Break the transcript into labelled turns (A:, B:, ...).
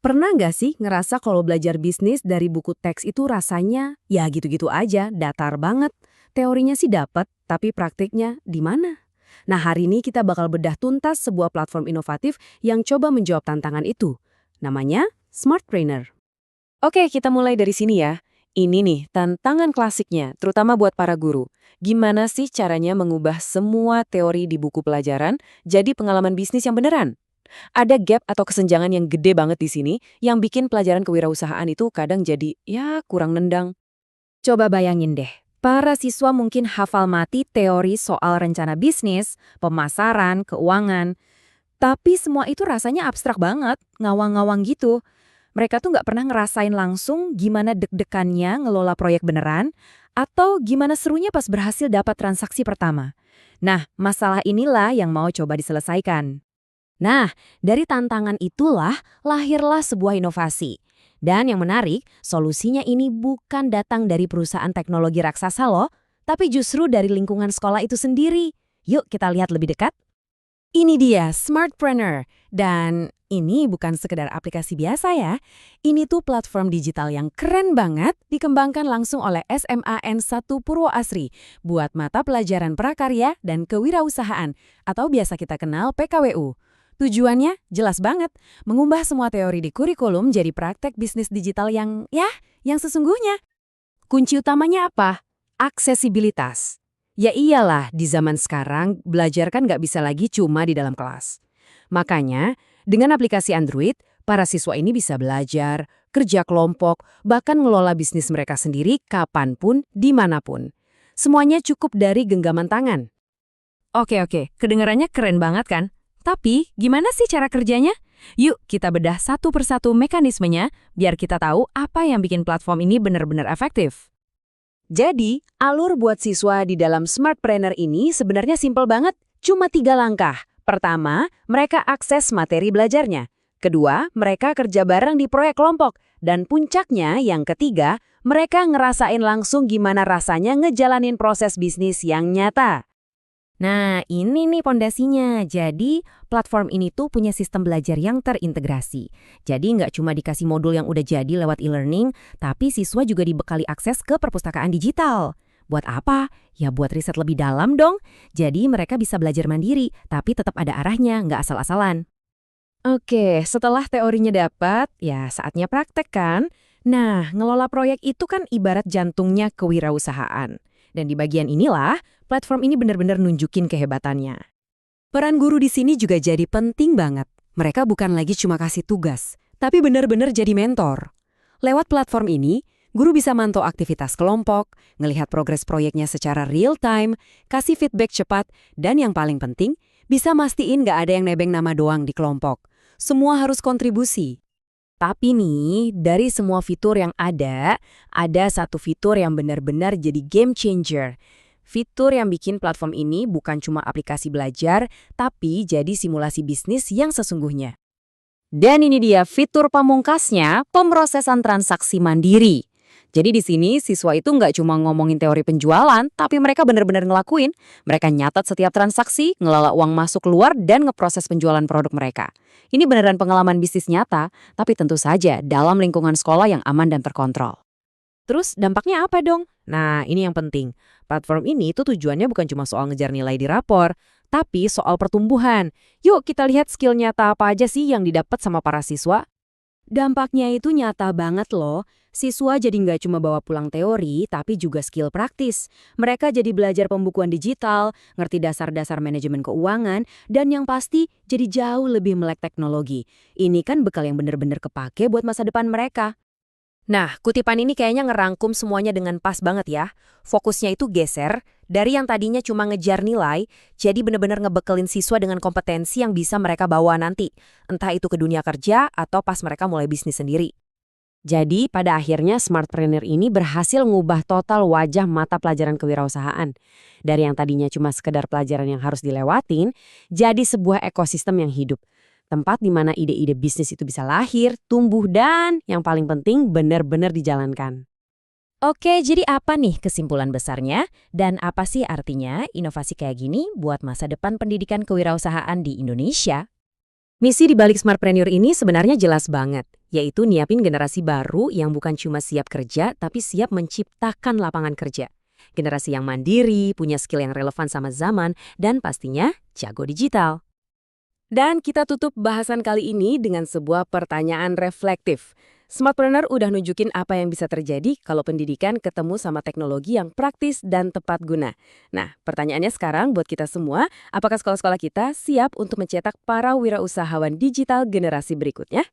A: Pernah nggak sih ngerasa kalau belajar bisnis dari buku teks itu rasanya ya gitu-gitu aja, datar banget. Teorinya sih dapat, tapi praktiknya di mana? Nah, hari ini kita bakal bedah tuntas sebuah platform inovatif yang coba menjawab tantangan itu. Namanya Smartbrainer.
B: Oke, kita mulai dari sini ya. Ini nih, tantangan klasiknya, terutama buat para guru. Gimana sih caranya mengubah semua teori di buku pelajaran jadi pengalaman bisnis yang beneran? Ada gap atau kesenjangan yang gede banget di sini yang bikin pelajaran kewirausahaan itu kadang jadi, ya kurang nendang.
C: Coba bayangin deh, para siswa mungkin hafal mati teori soal rencana bisnis, pemasaran, keuangan, tapi semua itu rasanya abstrak banget, ngawang-ngawang gitu. Mereka tuh nggak pernah ngerasain langsung gimana deg-degannya ngelola proyek beneran, atau gimana serunya pas berhasil dapat transaksi pertama. Nah, masalah inilah yang mau coba diselesaikan.
A: Nah, dari tantangan itulah lahirlah sebuah inovasi. Dan yang menarik, solusinya ini bukan datang dari perusahaan teknologi raksasa loh, tapi justru dari lingkungan sekolah itu sendiri. Yuk kita lihat lebih dekat. Ini dia, Smartpreneur. Dan ini bukan sekedar aplikasi biasa ya. Ini tuh platform digital yang keren banget dikembangkan langsung oleh SMAN1 Purwoasri buat mata pelajaran prakarya dan kewirausahaan atau biasa kita kenal PKWU. Tujuannya jelas banget, mengubah semua teori di kurikulum jadi praktek bisnis digital yang sesungguhnya. Kunci utamanya apa? Aksesibilitas. Ya iyalah, di zaman sekarang belajar kan nggak bisa lagi cuma di dalam kelas. Makanya, dengan aplikasi Android, para siswa ini bisa belajar, kerja kelompok, bahkan ngelola bisnis mereka sendiri kapanpun, dimanapun. Semuanya cukup dari genggaman tangan.
C: Oke, kedengarannya keren banget kan? Tapi, gimana sih cara kerjanya? Yuk, kita bedah satu persatu mekanismenya, biar kita tahu apa yang bikin platform ini benar-benar efektif.
A: Jadi, alur buat siswa di dalam Smartpreneur ini sebenarnya simpel banget, cuma 3 langkah. Pertama, mereka akses materi belajarnya. Kedua, mereka kerja bareng di proyek kelompok. Dan puncaknya, yang ketiga, mereka ngerasain langsung gimana rasanya ngejalanin proses bisnis yang nyata.
C: Nah, ini nih pondasinya. Jadi, platform ini tuh punya sistem belajar yang terintegrasi. Jadi, nggak cuma dikasih modul yang udah jadi lewat e-learning, tapi siswa juga dibekali akses ke perpustakaan digital. Buat apa? Ya buat riset lebih dalam dong. Jadi, mereka bisa belajar mandiri, tapi tetap ada arahnya, nggak asal-asalan.
A: Oke, setelah teorinya dapat, ya saatnya praktek kan? Nah, ngelola proyek itu kan ibarat jantungnya kewirausahaan. Dan di bagian inilah, platform ini benar-benar nunjukin kehebatannya. Peran guru di sini juga jadi penting banget. Mereka bukan lagi cuma kasih tugas, tapi benar-benar jadi mentor. Lewat platform ini, guru bisa mantau aktivitas kelompok, ngelihat progres proyeknya secara real time, kasih feedback cepat, dan yang paling penting, bisa mastiin nggak ada yang nebeng nama doang di kelompok. Semua harus kontribusi. Tapi nih, dari semua fitur yang ada satu fitur yang benar-benar jadi game changer. Fitur yang bikin platform ini bukan cuma aplikasi belajar, tapi jadi simulasi bisnis yang sesungguhnya. Dan ini dia fitur pamungkasnya, pemrosesan transaksi mandiri. Jadi di sini siswa itu nggak cuma ngomongin teori penjualan, tapi mereka benar-benar ngelakuin. Mereka nyatat setiap transaksi, ngelola uang masuk keluar, dan ngeproses penjualan produk mereka. Ini beneran pengalaman bisnis nyata, tapi tentu saja dalam lingkungan sekolah yang aman dan terkontrol. Terus dampaknya apa dong? Nah, ini yang penting. Platform ini tuh tujuannya bukan cuma soal ngejar nilai di rapor, tapi soal pertumbuhan. Yuk kita lihat skill nyata apa aja sih yang didapat sama para siswa. Dampaknya itu nyata banget loh. Siswa jadi nggak cuma bawa pulang teori, tapi juga skill praktis. Mereka jadi belajar pembukuan digital, ngerti dasar-dasar manajemen keuangan, dan yang pasti jadi jauh lebih melek teknologi. Ini kan bekal yang benar-benar kepake buat masa depan mereka. Nah, kutipan ini kayaknya ngerangkum semuanya dengan pas banget ya. Fokusnya itu geser, dari yang tadinya cuma ngejar nilai, jadi benar-benar ngebekelin siswa dengan kompetensi yang bisa mereka bawa nanti. Entah itu ke dunia kerja atau pas mereka mulai bisnis sendiri. Jadi, pada akhirnya Smartpreneur ini berhasil ngubah total wajah mata pelajaran kewirausahaan. Dari yang tadinya cuma sekedar pelajaran yang harus dilewatin, jadi sebuah ekosistem yang hidup. Tempat di mana ide-ide bisnis itu bisa lahir, tumbuh, dan yang paling penting benar-benar dijalankan. Oke, jadi apa nih kesimpulan besarnya? Dan apa sih artinya inovasi kayak gini buat masa depan pendidikan kewirausahaan di Indonesia? Misi di balik Smartpreneur ini sebenarnya jelas banget, yaitu nyiapin generasi baru yang bukan cuma siap kerja, tapi siap menciptakan lapangan kerja. Generasi yang mandiri, punya skill yang relevan sama zaman, dan pastinya jago digital. Dan kita tutup bahasan kali ini dengan sebuah pertanyaan reflektif. Smartpreneur udah nunjukin apa yang bisa terjadi kalau pendidikan ketemu sama teknologi yang praktis dan tepat guna. Nah, pertanyaannya sekarang buat kita semua, apakah sekolah-sekolah kita siap untuk mencetak para wirausahawan digital generasi berikutnya?